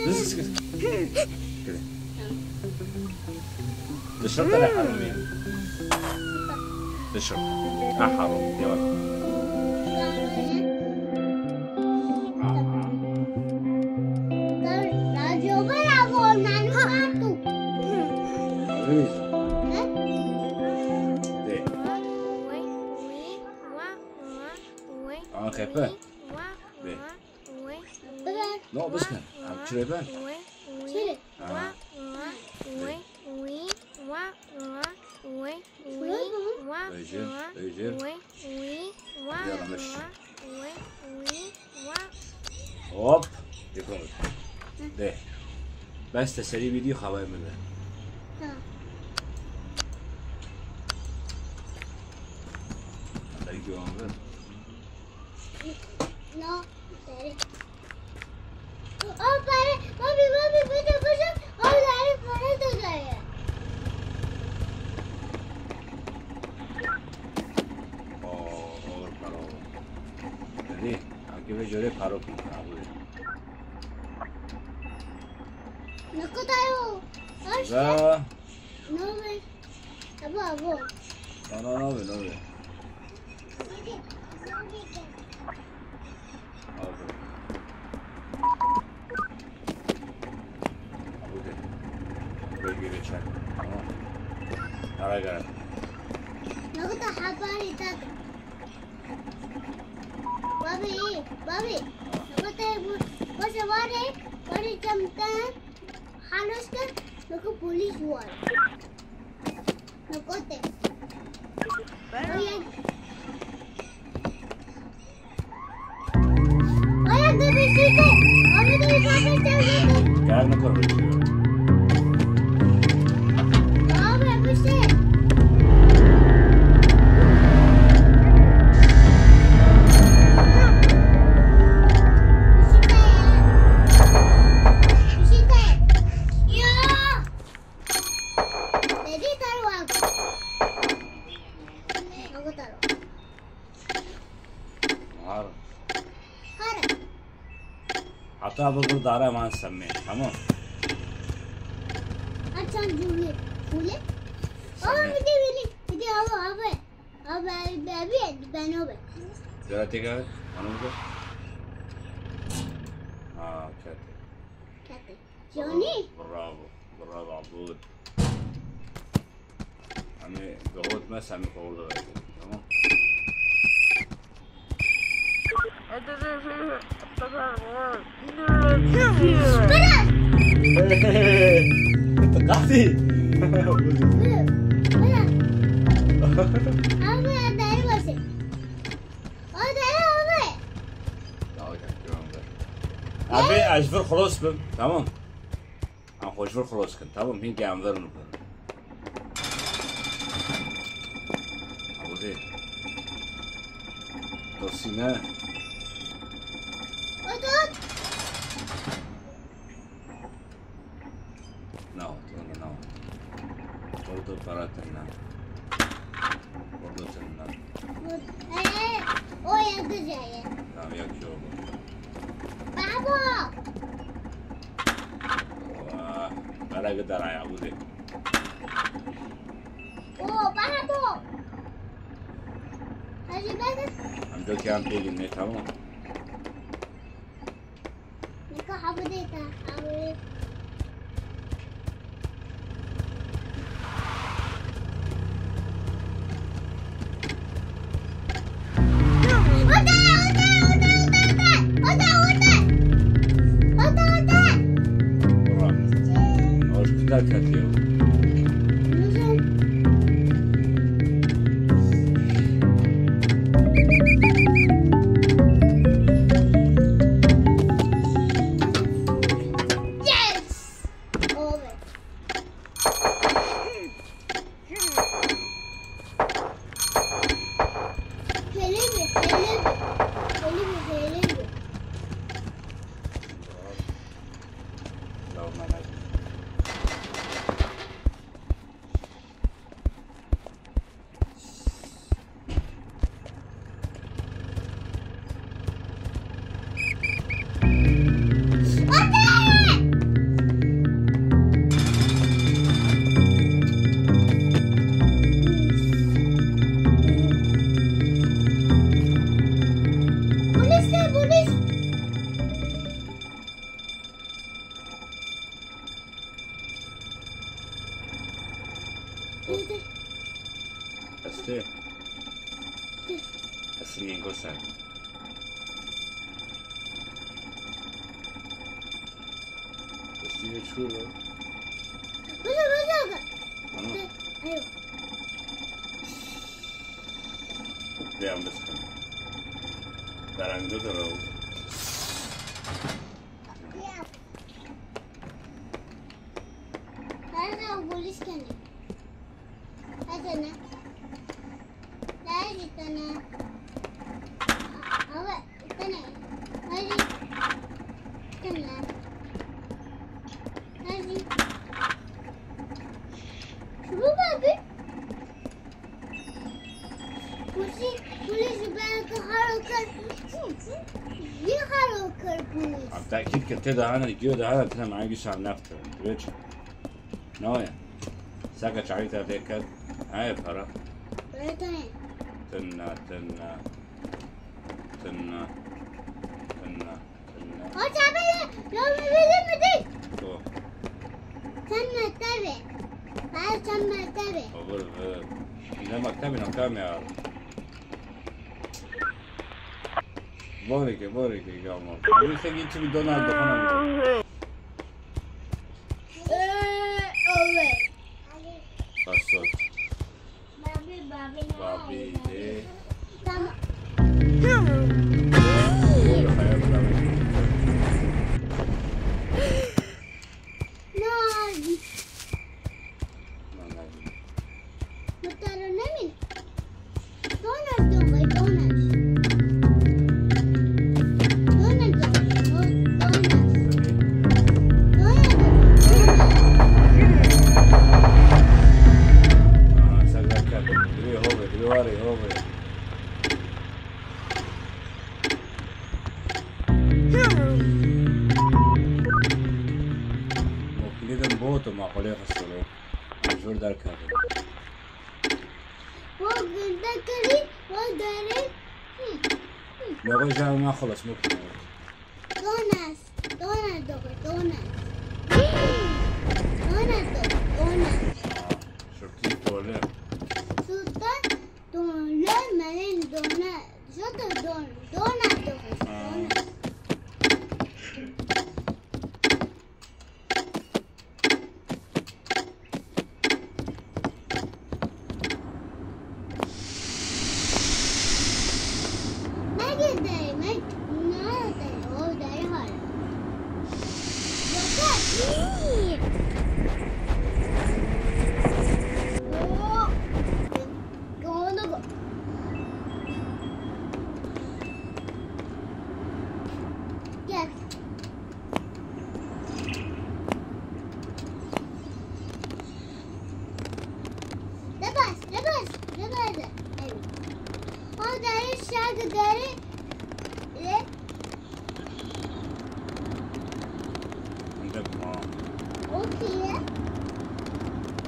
بس كده كده تشرب ولا حرامي؟ تشرب حرام يا ولد كيفاه؟ لا بس كان عم تشربان يلا مشي هوب يكون ده بس تسري فيديو خوي منه تريك يوم No, sorry. Oh, pare, mami, puja. Oh, sorry, pare to gaya. और करो नहीं आगे में जोरे करो की खराब है नको तायो जा no me abo no नको ta habari tak babi नको ta bos ware jamta halus kan नको police war नको te Oye, de visite. Oye, de visite. क्या न करो حتى بقول دارا ما نسمي تمام अच्छा झूले झूले और मुझे अब अभी बनो बे जरा ठीक है मानो हाँ कहते जोनी برافو عبود हमें बहुत मैं समी खोल रहा हूँ تمام انت قاعدين ابي اشفر خلاص بم تمام انا خوش فر خلاص كنت تمام هين قاعد انظر نقول ابو زيد توصينا no برضو فراتنا برضو سنة او يا جاي نعم يا شوف بابا ولا قدر يا ابو زيد او بابا هذه بس عندك كام تيجي من تمام نكا حبديتها حبديت ingen gossar. بس دي شو له؟ بص أنا ايوه ده عم بسخن. درنگو درو. انا بوليس كان هذا انا لا جيت انا هو انا هذه كنا هذه شو بابي بوليس بالك حركة دي حركة بوليس عم تأكيد كنت ده أنا الجيو ده أنا تنا معي جيش عم نفتح. ريتش. نويا. ساكت شعريتها تأكد. هاي فرا. بريتوني تنا تنا تنا تنا تنا. هو تعبان لو بدي تو. تم تبع بعد تم تبع أقول ده مكتبي نكام يا بوريك يا عمر. عم يخلي تبي دونالد هنا. أوه بس بابي بابي ده. تمام نادي متى نمين دونالد ما خليه خسروا مجبور دار كابل وذكري وداري لو جاء ما خلص ممكن دونالد شرطي تولى سلطان دونالد مالين دونالد شو دونالد عندك ما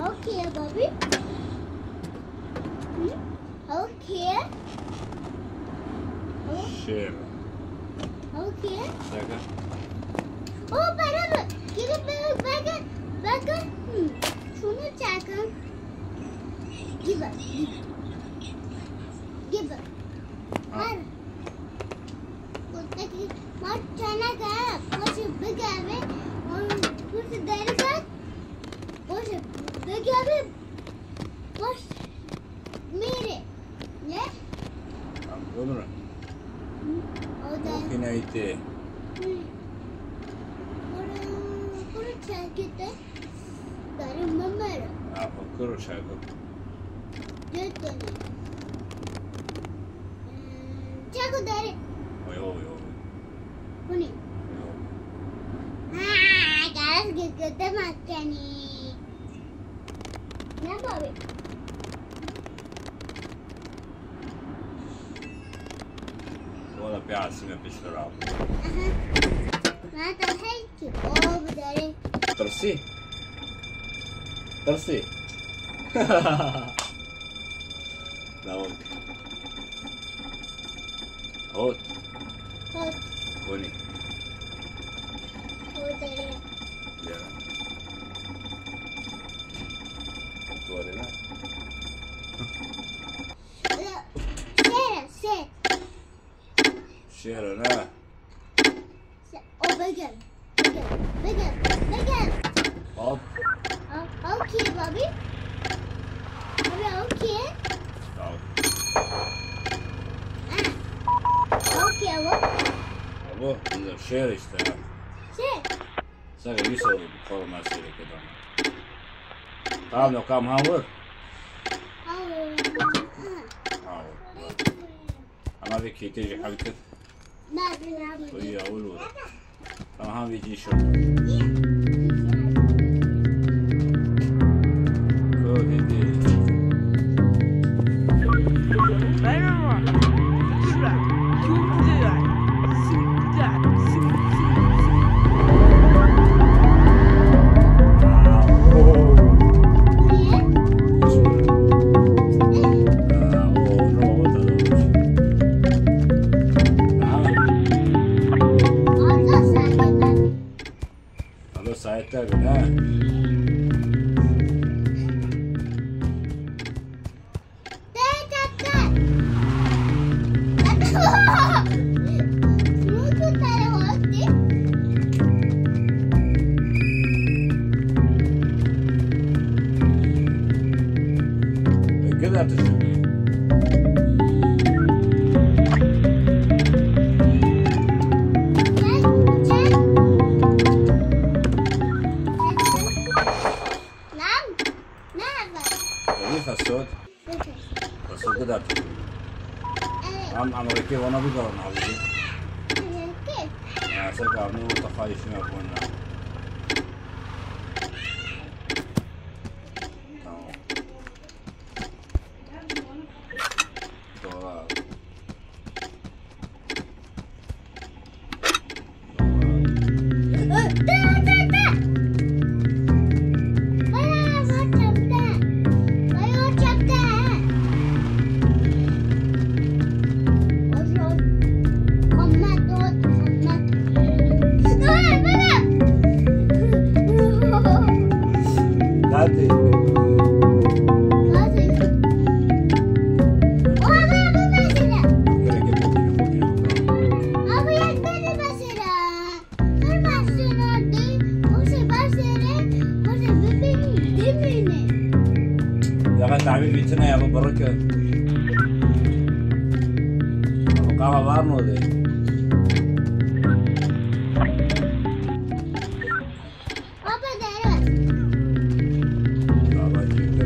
اوكي يا بابي اوكي شير اوكي ساكا اوه برابر كده بقى شنو تاكل جيبه هذا قلت لك ما تناك وش بقى وش دارك وش بقى وش ميري ليه عم تقول ممكن ايتي كل شاكته داري ممر افكر شاكو جدا شاكو داري يو هني جالس قدامك يعني يا بابي ولا بيعصي ما بيشرب ما تحكي اوه بداري ترسي لا ممكن هوت خد كوني بداري يا تورينا لا سير الشير انا او بگن هوب اوكي بابي اوكي اوكي ابو الشير اشتغل شير ساقا يسوي بقول ما يصير كده طبعا لو كان مهور انا بك تيجي حلقة ما بنعمل وهي اول طبعا هم بيجي شو كده تشوف الصوت الصوت كده عم ركيب وانا بقرا نعوذي يا سكر عمو تخايش ما كنا حبيبي تنا يا ابو بركه قهوه بارنو دي بابا دارس بابا جيت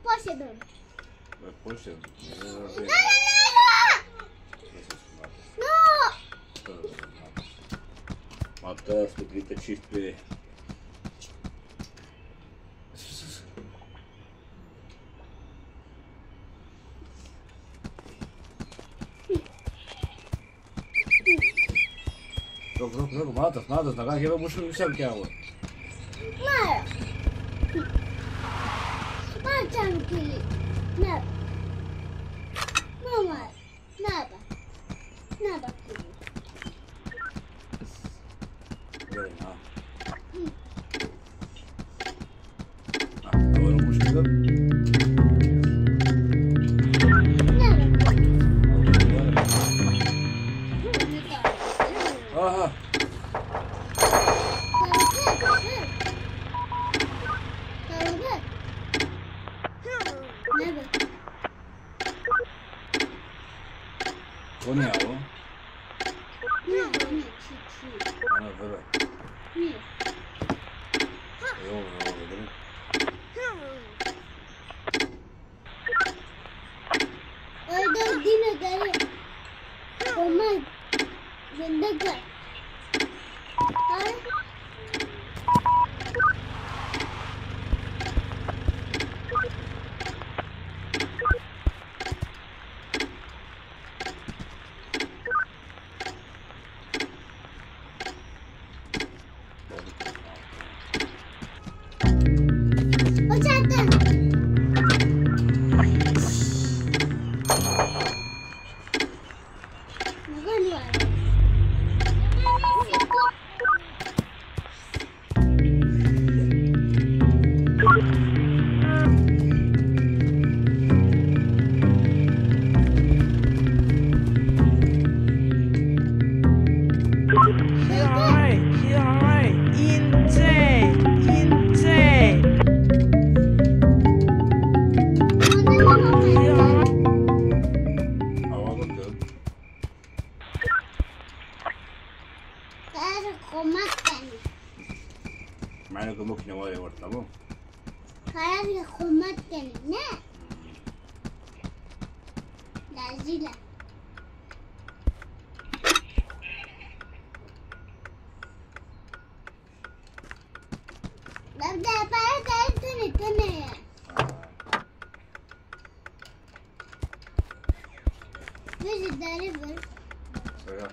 possible. Push it. No! Matas, подлито чистые. Друг, надо, нога, я бы мушу всем кяву. Мая! Мальчанки! Небо! Мама! Небо! Небо! Agora muşu da. Aha. Bu ne ya bu? Ana böyle. Yok dedim. Orada dino gari. Oma zindaga. فرق خمت کنی نه لازیله ببدأ فرق کنی بيجي الدريبل سريع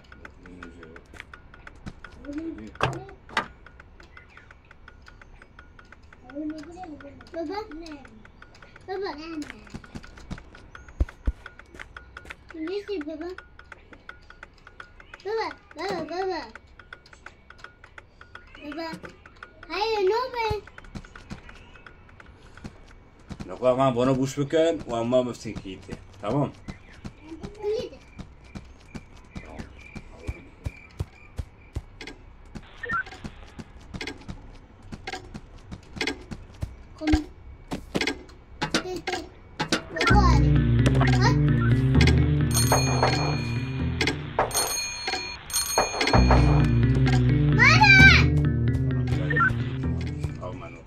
بابا بابا ليش بابا بابا بابا بابا بابا هاي نوبة نقول ما بنا بوش بكن وما مفتكيته تمام كليده قم وقاري هات مانا أو منو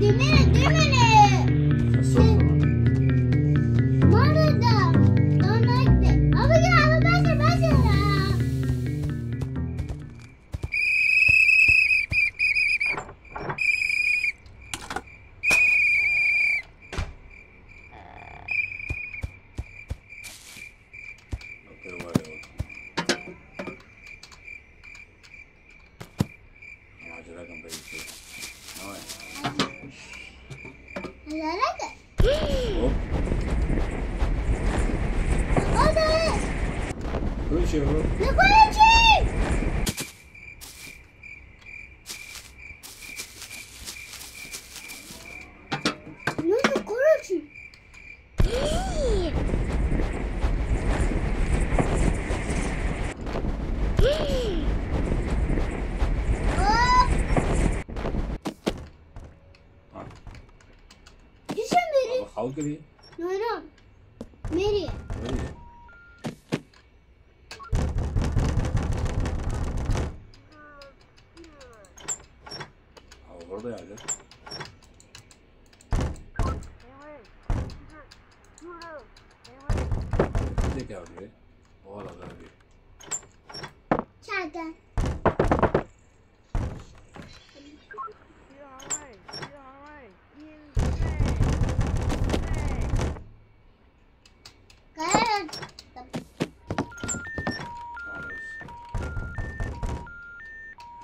دمنه مانا دا don't like that أبو يا أبو باشا هذا لك هذا كل شيء هو لكل شيء نوزو كل شيء खाओ के लिए No, no. मेरी है orada yani. Ne geldi? O arada bir. Çağda.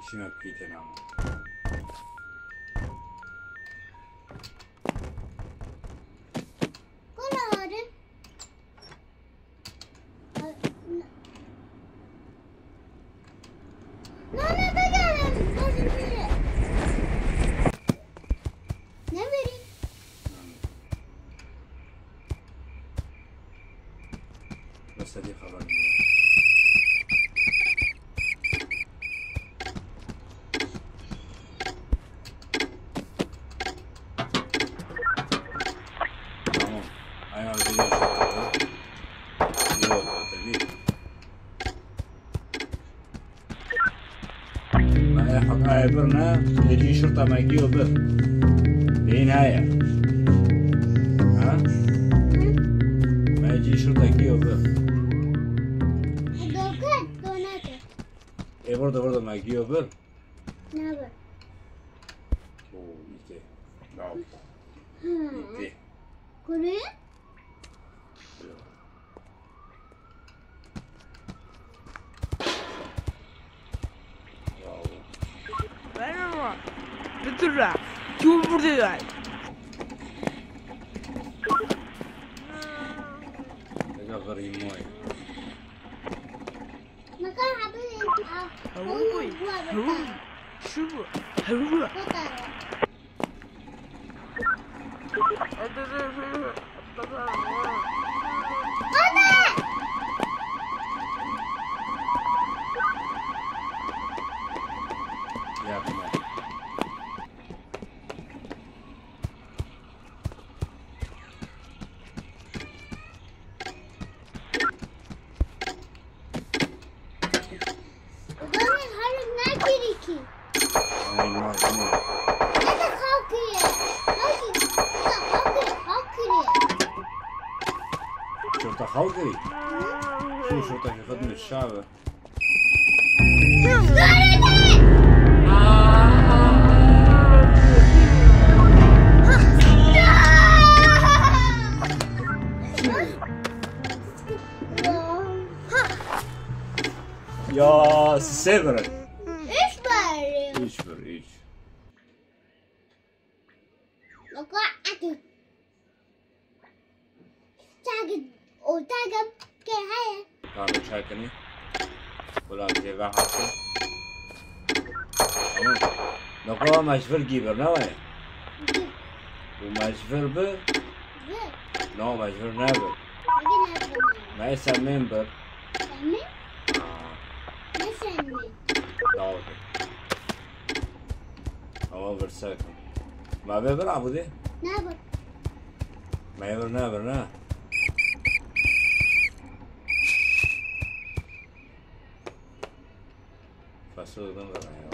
İşin hakikaten ama. بس هذه خبر تمام أنا الفيديو شو ما حق عبرنا يجي شرطة ما يجي وبر بنهاية ها ما يجي شرطة يجي وبر برضه ما يجي وبر نابر أوه يجي نعم يجي كوري Merhaba. Petra. Kim burada? هذا غريب موي مكان حبيبي هوي. هوي. شو؟ هوي. يا كمان وقال هارب ناكيريكي أنا ما أنا خاوكي خلقي شو شرطة في خدمة الشعب يا سيبرك ايش باري؟ ايش وقعت تعقد وتعقب كهاية كانوا شاكني ولا بجيبها حاطة نقوى مشفر جيبر نوعي ومشفر بر نو مشفر نابر ما يسمين بر سمي؟ ما سمي داوده أما برساكم ما بيبر عبودي نابر ما يبر نابر نا فاسو دنگا رأيو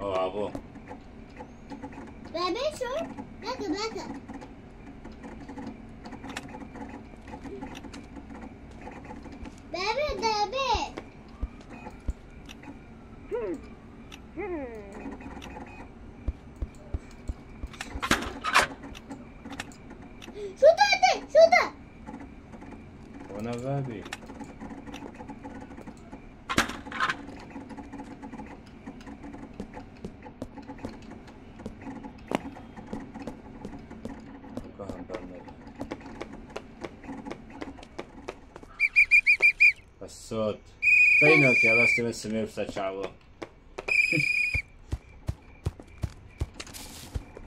أو عبو بابي شو؟ بكا بابي شو ده؟ وانا بابي الصوت فينك يا بس تمسي نفسك شعبه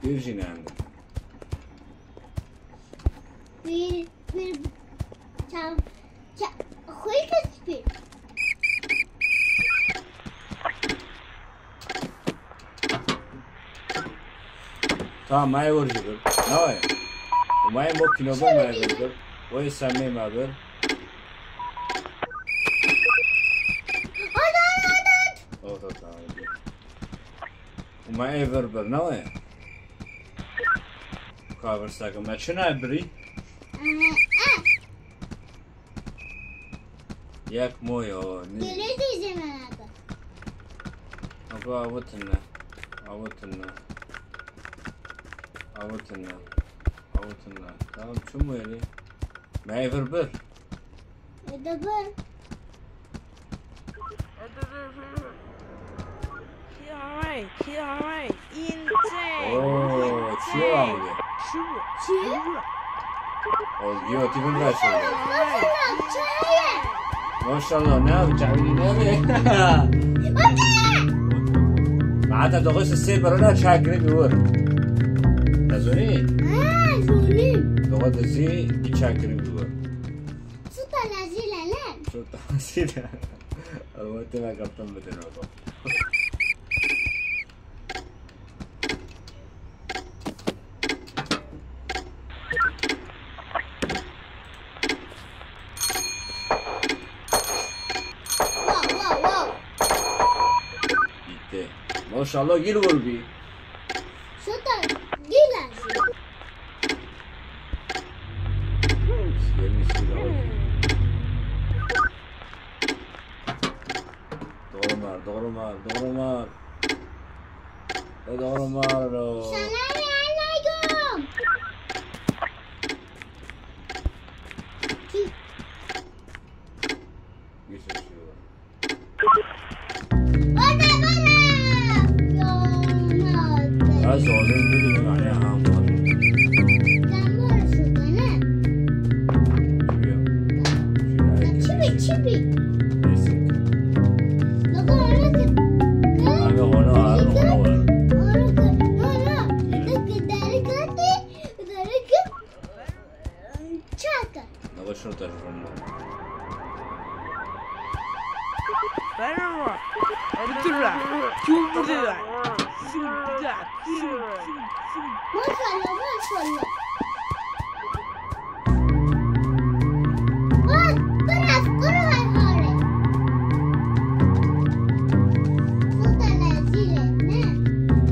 يرجينا عندك في أخوي كسبي tamam ما يورجبر نوعي وما يمكن يقول ما يورجبر ويسمي ما بر وما يفربر نوعي كابر ساكم ما شنو بري ياك مويو جلسي زمانك أبغى عوتنا تمام شو مويلي ما يفربر دبر اوه شو عمودي اوه تبون راشد ما شاء الله نام جعلني نامي ما عاد دغش السيبر ولا شاكري بيور تزوني زوني دغد زي شاكري بيور صوت نازل لان شو تحسين الوقت ما قطن بدنوكو ما شاء الله جيل وربي صوت جيلا دغرمار السلام عليكم أزولين بدي عليها عمر تشبي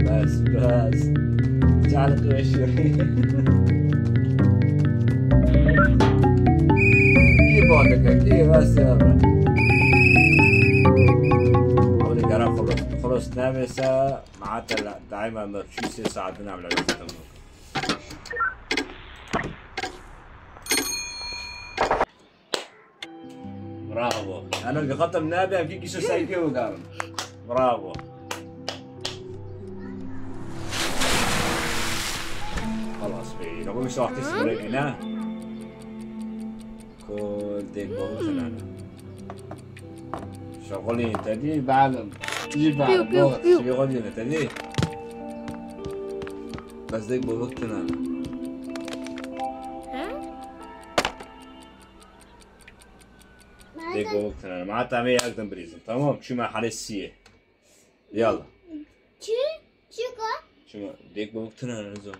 بس جعلت وشي بعدك كي بس يلا أولي قرا خلص نامسة معناتها لا دائما مرشوسة ساعدنا على الوقت. برافو انا اللي ختم نابع في كيسو سايكيو قال برافو خلاص في لو مش راح تسمع هنا كل ديك بوكسنا شغلي تدي بعلم تجي بعد بوكس شغلي تدي بس ديك بوكسنا ديك بوقتنا معناتها عمية أقدم بريزم تمام شو ما حالسية يلا شو؟ شو قال؟ شو ما ديك بوقتنا نزوم